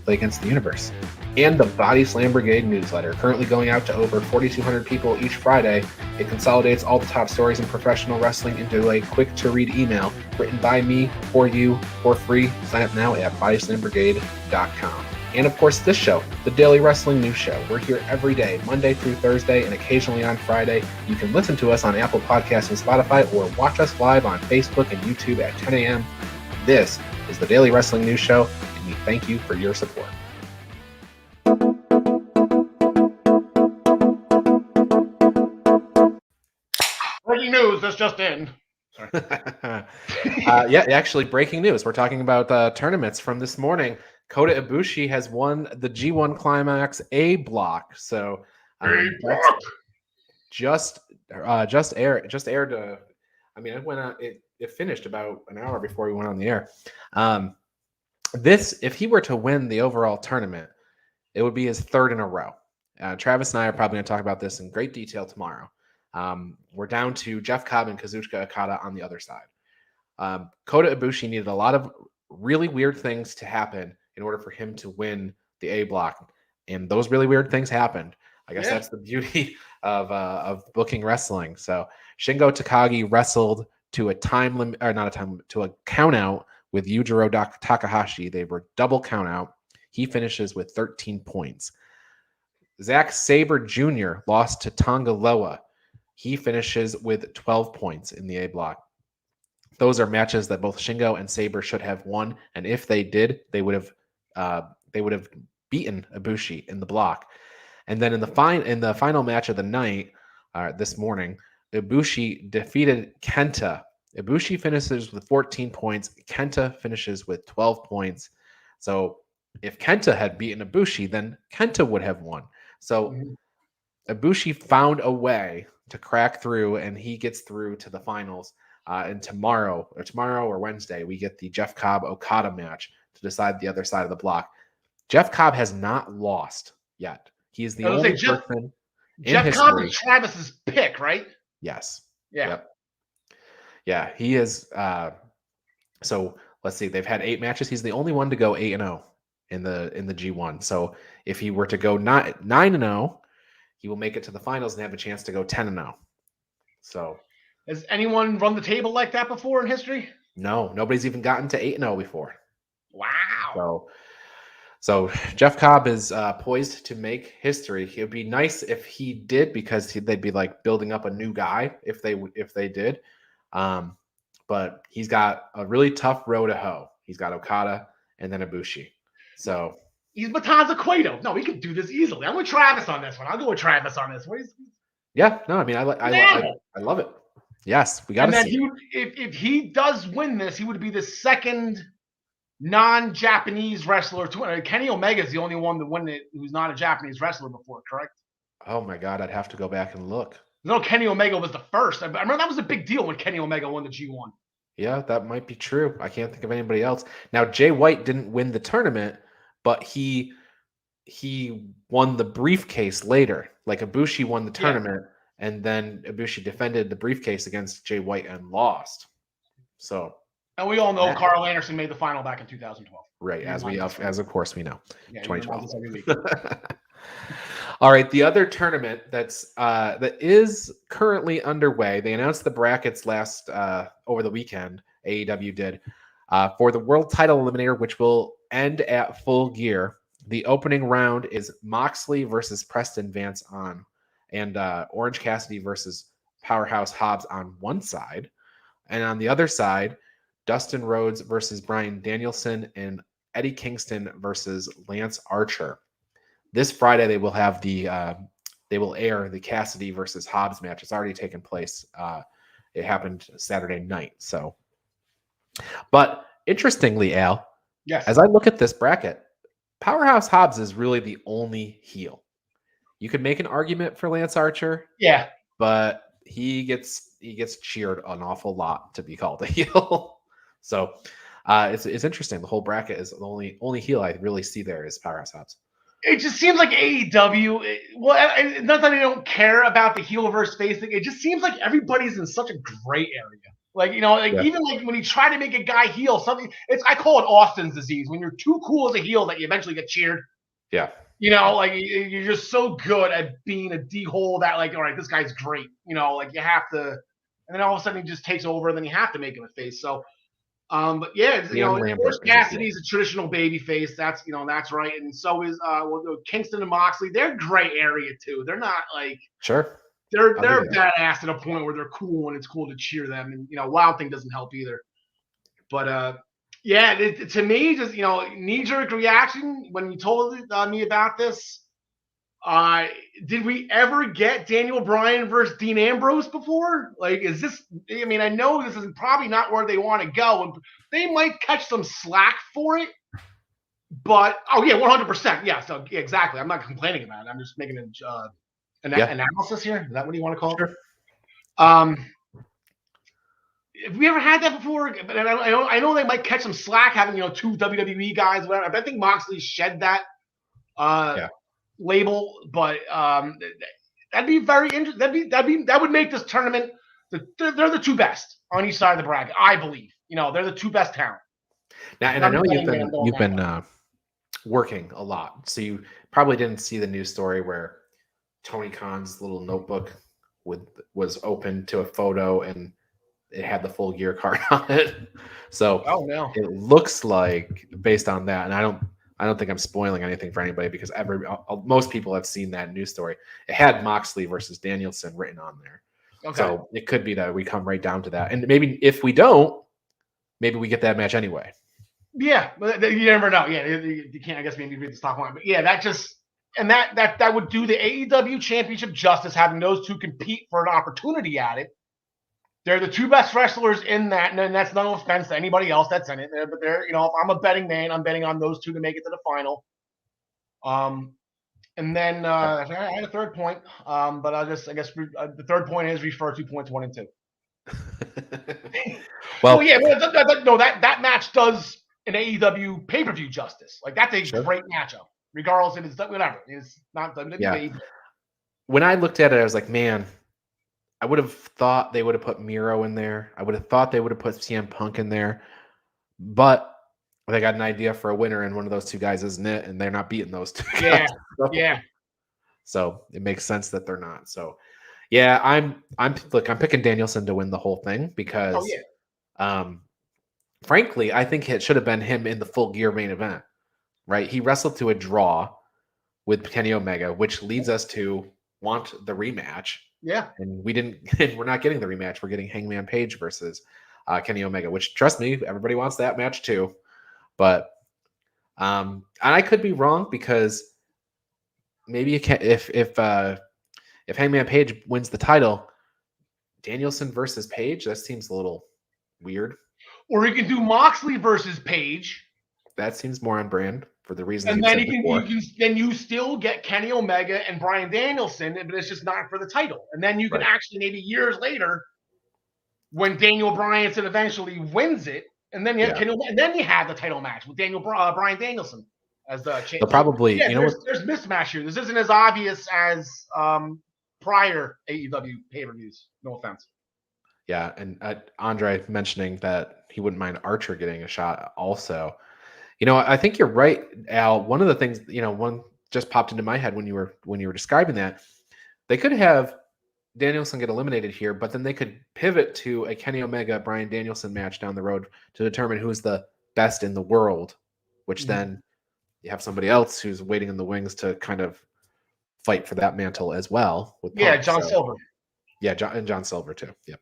play against the universe. And the Body Slam Brigade newsletter, currently going out to over 4,200 people each Friday. It consolidates all the top stories in professional wrestling into a quick-to-read email written by me, for you, for free. Sign up now at BodySlamBrigade.com. And of course, this show, the Daily Wrestling News Show. We're here every day, Monday through Thursday, and occasionally on Friday. You can listen to us on Apple Podcasts and Spotify, or watch us live on Facebook and YouTube at 10 a.m. This is the Daily Wrestling News Show, and we thank you for your support. Breaking news, this just in. Actually, breaking news. We're talking about tournaments from this morning. Kota Ibushi has won the G1 Climax A block. So just aired. It went on. It finished about an hour before we went on the air. If he were to win the overall tournament, it would be his 3rd in a row. Travis and I are probably going to talk about this in great detail tomorrow. We're down to Jeff Cobb and Kazuchika Okada on the other side. Kota Ibushi needed a lot of really weird things to happen in order for him to win the A block, and those really weird things happened. I guess that's the beauty of booking wrestling. So Shingo Takagi wrestled to a to a count out with Yujiro Takahashi. They were double count out. He finishes with 13 points. Zack Sabre Jr. lost to Tonga Loa. He finishes with 12 points in the A block. Those are matches that both Shingo and Sabre should have won, and if they did, they would have beaten Ibushi in the block. And then in the final match of the night, this morning, Ibushi defeated Kenta. Ibushi finishes with 14 points. Kenta finishes with 12 points. So if Kenta had beaten Ibushi, then Kenta would have won. So Ibushi found a way to crack through, and he gets through to the finals. And tomorrow or Wednesday, we get the Jeff Cobb Okada match to decide the other side of the block. Jeff Cobb has not lost yet. He is the only person in Jeff history. Cobb is Travis's pick, right? Yes. Yeah. Yep. Yeah, he is. So let's see. They've had 8 matches. He's the only one to go 8-0 in the G1. So if he were to go 9-0, he will make it to the finals and have a chance to go 10-0. So. Has anyone run the table like that before in history? No, nobody's even gotten to 8-0 before. Wow. So Jeff Cobb is poised to make history. It would be nice if he did, because they'd be like building up a new guy if they did. But he's got a really tough row to hoe. He's got Okada and then Ibushi. So he's Matanza Cueto. No, he could do this easily. I'm with Travis on this one. I'll go with Travis on this. Yeah, no, I mean, I love it. Yes, we got to see. If he does win this, he would be the second non-Japanese wrestler to win. Kenny Omega is the only one to win it who's not a Japanese wrestler before, correct? Oh my God, I'd have to go back and look. No, Kenny Omega was the first. I remember that was a big deal when Kenny Omega won the G1. Yeah, that might be true. I can't think of anybody else. Now, Jay White didn't win the tournament, but he won the briefcase later. Like Ibushi won the tournament, and then Ibushi defended the briefcase against Jay White and lost. So, and we all know Karl Anderson made the final back in 2012. Right, as of course we know. Yeah, 2012. All right, the other tournament that is currently underway. They announced the brackets last over the weekend. AEW did for the World Title Eliminator, which will end at Full Gear. The opening round is Moxley versus Preston Vance and Orange Cassidy versus Powerhouse Hobbs on one side, and on the other side, Dustin Rhodes versus Bryan Danielson and Eddie Kingston versus Lance Archer. This Friday, they will have they will air the Cassidy versus Hobbs match. It's already taken place. It happened Saturday night. So, but interestingly, Al, yes, as I look at this bracket, Powerhouse Hobbs is really the only heel. You could make an argument for Lance Archer, yeah, but he gets cheered an awful lot to be called a heel. So, it's interesting. The whole bracket is the only heel I really see there is Powerhouse Hobbs. It just seems like AEW. Well, not that I don't care about the heel versus face thing. It just seems like everybody's in such a gray area. Like, even like when you try to make a guy heel, I call it Austin's disease. When you're too cool as a heel that you eventually get cheered. Yeah. Like you're just so good at being a D-hole that like, all right, this guy's great. Like you have to, and then all of a sudden he just takes over, and then you have to make him a face. So, but yeah, Orange Cassidy's a traditional baby face. That's that's right, and so is Kingston and Moxley. They're gray area too. They're not like sure. They're badass to the point where they're cool and it's cool to cheer them. And Wild Thing doesn't help either. But yeah, to me, just knee-jerk reaction when you told me about this. Did we ever get Daniel Bryan versus Dean Ambrose before? Like, is this? I mean, I know this is probably not where they want to go, and they might catch some slack for it. But 100%, yeah. So yeah, exactly, I'm not complaining about it. I'm just making an analysis here. Is that what you want to call it? Have we ever had that before? But I know they might catch some slack having two WWE guys. Whatever. I think Moxley shed that. Label, but that'd be very interesting. That would make this tournament. They're the two best on each side of the bracket, I believe. They're the two best talent. Now, and I know you've been working a lot, so you probably didn't see the news story where Tony Khan's little notebook was open to a photo and it had the Full Gear card on it. So it looks like, based on that, and I don't think I'm spoiling anything for anybody because most people have seen that news story. It had Moxley versus Danielson written on there. Okay. So it could be that we come right down to that. And maybe if we don't, maybe we get that match anyway. Yeah, but you never know. Yeah, you can't, I guess, maybe read the stock line. But yeah, that would do the AEW Championship justice, having those two compete for an opportunity at it. They're the two best wrestlers in that, and that's no offense to anybody else that's in it. But they're, if I'm a betting man, I'm betting on those two to make it to the final. And then I had a third point, but I guess the third point is refer to points 1 and 2. Well, yeah, that match does an AEW pay-per-view justice. Like, that's a great matchup, regardless if it's whatever. It's not WWE. Yeah. When I looked at it, I was like, man, I would have thought they would have put Miro in there. I would have thought they would have put CM Punk in there. But they got an idea for a winner, and one of those two guys isn't it, and they're not beating those two guys. So it makes sense that they're not. So yeah, I'm picking Danielson to win the whole thing because frankly, I think it should have been him in the Full Gear main event. Right? He wrestled to a draw with Kenny Omega, which leads us to want the rematch. Yeah. And we're not getting the rematch. We're getting Hangman Page versus Kenny Omega, which, trust me, everybody wants that match too. But and I could be wrong because maybe if Hangman Page wins the title, Danielson versus Page, that seems a little weird. Or you can do Moxley versus Page. That seems more on brand for the reasons And you've then said before. then you still get Kenny Omega and Bryan Danielson, but it's just not for the title. And then you can Right. actually maybe years later, when Daniel Bryanson eventually wins it, and then you have Kenny, and then you have the title match with Bryan Danielson as the champ. They'll probably, yeah, there's mismatch here. This isn't as obvious as prior AEW pay-per-views. No offense. Yeah, and Andre mentioning that he wouldn't mind Archer getting a shot also. I think you're right, Al. One of the things, one just popped into my head when you were describing that. They could have Danielson get eliminated here, but then they could pivot to a Kenny Omega Bryan Danielson match down the road to determine who's the best in the world, which then you have somebody else who's waiting in the wings to kind of fight for that mantle as well. With Punk. John Silver. Yeah, John Silver too. Yep.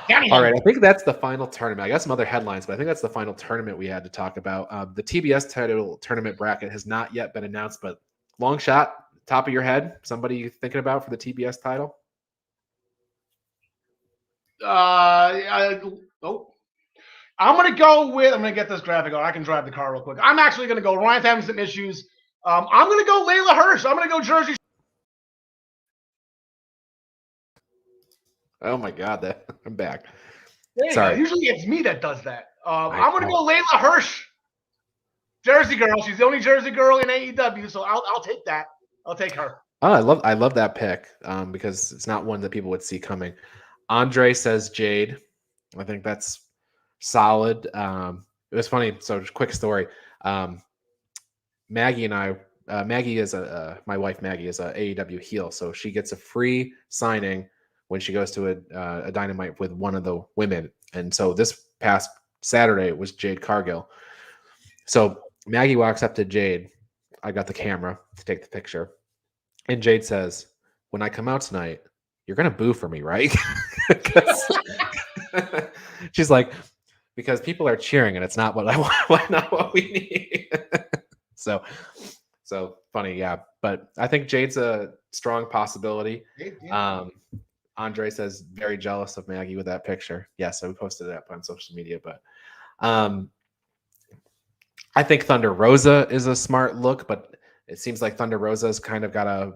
Danny All right, I think that's the final tournament. I got some other headlines, but I think that's the final tournament we had to talk about. The TBS title tournament bracket has not yet been announced, but long shot, top of your head, somebody you thinking about for the TBS title? I'm going to get this graphic on. I can drive the car real quick. I'm actually going to go. Ryan's having some issues. I'm going to go Layla Hirsch. I'm going to go Jersey. Oh my God, I'm back. Sorry. Usually it's me that does that. I'm going to go Layla Hirsch. Jersey girl. She's the only Jersey girl in AEW, so I'll take that. I'll take her. Oh, I love that pick because it's not one that people would see coming. Andre says Jade. I think that's solid. It was funny. So, quick story. Maggie and I. Maggie is my wife. Maggie is a AEW heel, so she gets a free signing when she goes to a Dynamite with one of the women. And so this past Saturday it was Jade Cargill. So Maggie walks up to Jade. I got the camera to take the picture. And Jade says, "When I come out tonight, you're going to boo for me, right?" She's like, "Because people are cheering and it's not what I want, not what we need." So funny, yeah. But I think Jade's a strong possibility. Andre says very jealous of Maggie with that picture. Yes, we posted it up on social media, but I think Thunder Rosa is a smart look, but it seems like Thunder Rosa's kind of got a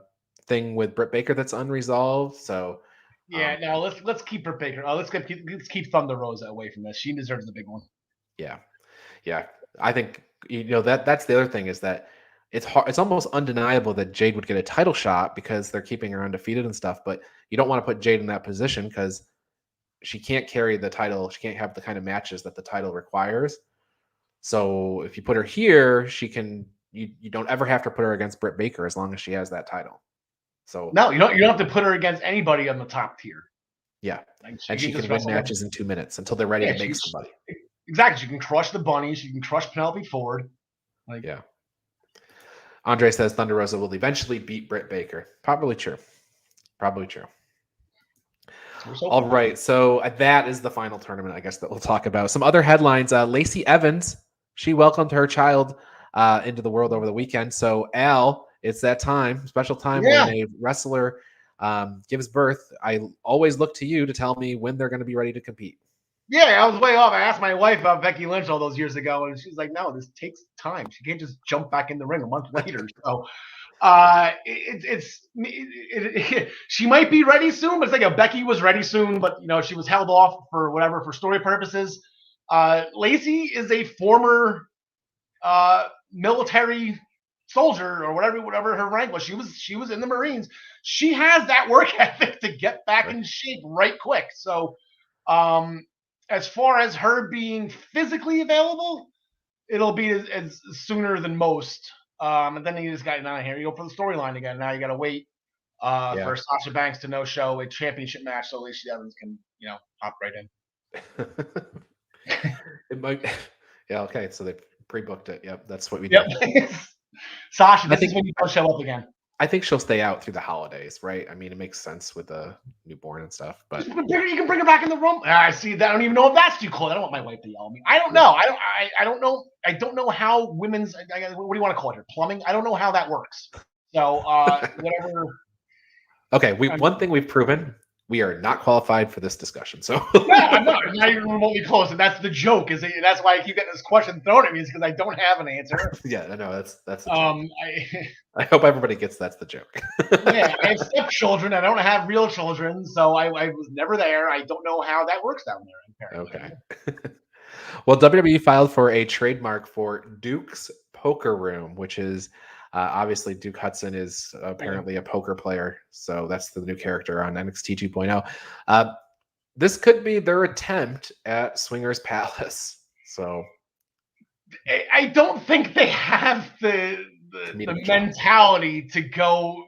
thing with Britt Baker that's unresolved. So no, let's keep Britt Baker. Let's keep Thunder Rosa away from this. She deserves the big one. Yeah. I think that's the other thing is that it's hard. It's almost undeniable that Jade would get a title shot because they're keeping her undefeated and stuff. But you don't want to put Jade in that position because she can't carry the title. She can't have the kind of matches that the title requires. So if you put her here, she can. You don't ever have to put her against Britt Baker as long as she has that title. So no, you don't have to put her against anybody on the top tier. Yeah, and she can win matches in 2 minutes until they're ready to make somebody. Exactly, she can crush the bunnies. She can crush Penelope Ford. Yeah. Andre says Thunder Rosa will eventually beat Britt Baker. Probably true. All right, so that is the final tournament, I guess, that we'll talk about. Some other headlines. Lacey Evans, she welcomed her child into the world over the weekend. So, Al, it's that time, special time when a wrestler gives birth. I always look to you to tell me when they're going to be ready to compete. Yeah, I was way off. I asked my wife about Becky Lynch all those years ago, and she's like, "No, this takes time. She can't just jump back in the ring a month later." So, she might be ready soon, but it's like Becky was ready soon, but she was held off for story purposes. Lacey is a former military soldier or whatever her rank was. She was in the Marines. She has that work ethic to get back in shape right quick. So, as far as her being physically available, it'll be as sooner than most. And then you just got down here. You go for the storyline again. Now you got to wait for Sasha Banks to no-show a championship match so Lacey Evans can, hop right in. It might. Yeah. Okay. So they pre-booked it. Yep. That's what we did. Sasha, this is when you don't show up again. I think she'll stay out through the holidays, right? I mean, it makes sense with the newborn and stuff. But you can bring her back in the room. I see that. I don't even know if that's too cold. I don't want my wife to yell at me. I don't know. I don't know. I don't know how women's. What do you want to call it? Here? Plumbing. I don't know how that works. So whatever. Okay. One thing we've proven we are not qualified for this discussion. So Yeah, I'm not even remotely close, and that's the joke. That's why I keep getting this question thrown at me, is because I don't have an answer. yeah, I know that's the joke. I I hope everybody gets that's the joke. yeah, I have stepchildren. I don't have real children, so I was never there. I don't know how that works down there. Apparently. Okay. Well, WWE filed for a trademark for Duke's Poker Room, which is obviously Duke Hudson is apparently a poker player. So that's the new character on NXT 2.0. This could be their attempt at Swingers Palace. So I don't think they have the mentality to go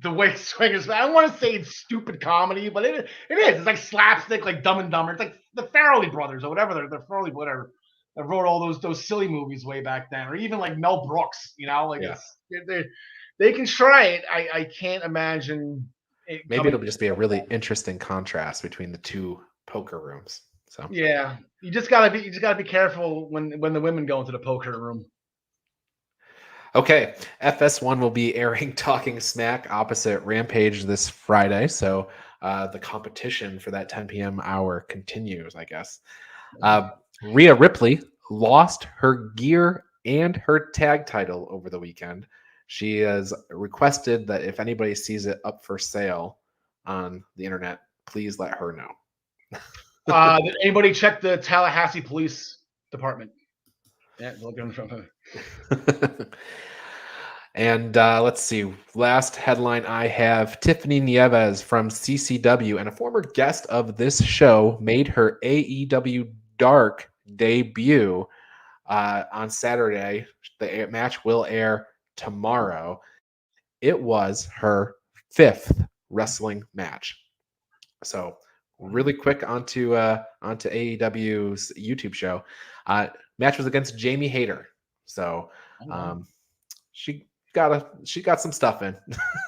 the way Swingers. I don't want to say it's stupid comedy, but it is. It's like slapstick, like Dumb and Dumber. It's like the Farrelly brothers or whatever. They're Farrelly whatever. That wrote all those silly movies way back then, or even like Mel Brooks. They can try it. I can't imagine. Maybe it'll just be a really interesting contrast between the two poker rooms. So yeah, you just gotta be careful when the women go into the poker room. Okay, FS1 will be airing Talking Smack opposite Rampage this Friday. So the competition for that 10 p.m. hour continues, I guess. Rhea Ripley lost her gear and her tag title over the weekend. She has requested that if anybody sees it up for sale on the internet, please let her know. Did anybody check the Tallahassee Police Department? Yeah, looking from her. And let's see. Last headline I have: Tiffany Nieves from CCW and a former guest of this show made her AEW Dark debut on Saturday. The match will air tomorrow. It was her 5th wrestling match. So really quick onto AEW's YouTube show. Match was against Jamie Hayter. So she got some stuff in.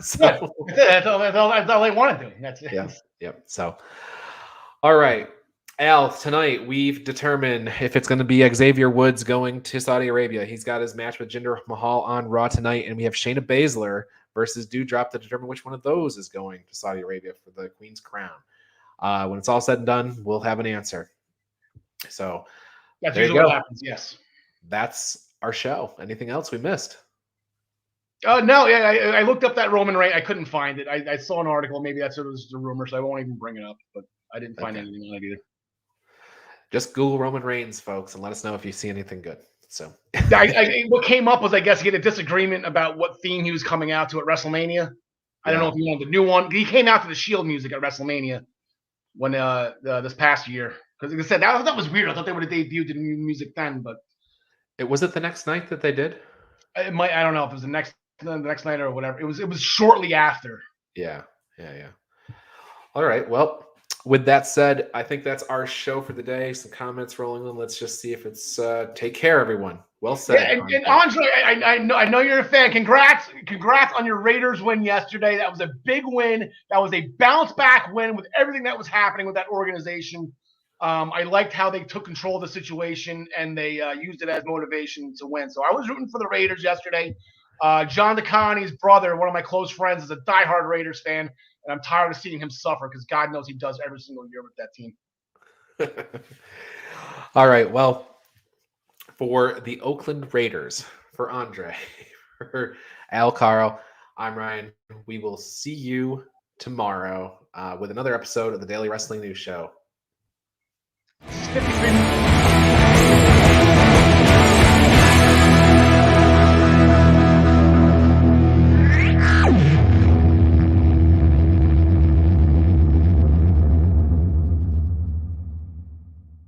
So that's all they want to do. That's it. Yeah. Yep. So all right. Al, tonight we've determined if it's going to be Xavier Woods going to Saudi Arabia. He's got his match with Jinder Mahal on Raw tonight, and we have Shayna Baszler versus Doudrop to determine which one of those is going to Saudi Arabia for the Queen's Crown. When it's all said and done, we'll have an answer. So that's usually what happens. Yes. That's our show. Anything else we missed? No, yeah, I looked up that Roman Reigns. I couldn't find it. I saw an article. Maybe that's what it was a rumor, so I won't even bring it up. But I didn't find anything on it either. Just Google Roman Reigns, folks, and let us know if you see anything good. So, what came up was, I guess, he had a disagreement about what theme he was coming out to at WrestleMania. I don't know if he wanted the new one. He came out to the Shield music at WrestleMania when this past year, because like I said, that was weird. I thought they would have debuted the new music then, but was it the next night that they did? It might. I don't know if it was the next night or whatever. It was shortly after. Yeah. All right. Well, with that said, I think that's our show for the day. Some comments rolling in. Let's just see if it's take care, everyone. Well said. Yeah, and Andre, I know you're a fan. Congrats on your Raiders win yesterday. That was a big win. That was a bounce back win with everything that was happening with that organization. I liked how they took control of the situation and they used it as motivation to win. So I was rooting for the Raiders yesterday. John DeConnie's brother, one of my close friends, is a diehard Raiders fan, and I'm tired of seeing him suffer because God knows he does every single year with that team. All right. Well, for the Oakland Raiders, for Andre, for Al, Karl, I'm Ryan. We will see you tomorrow with another episode of the Daily Wrestling News Show. 53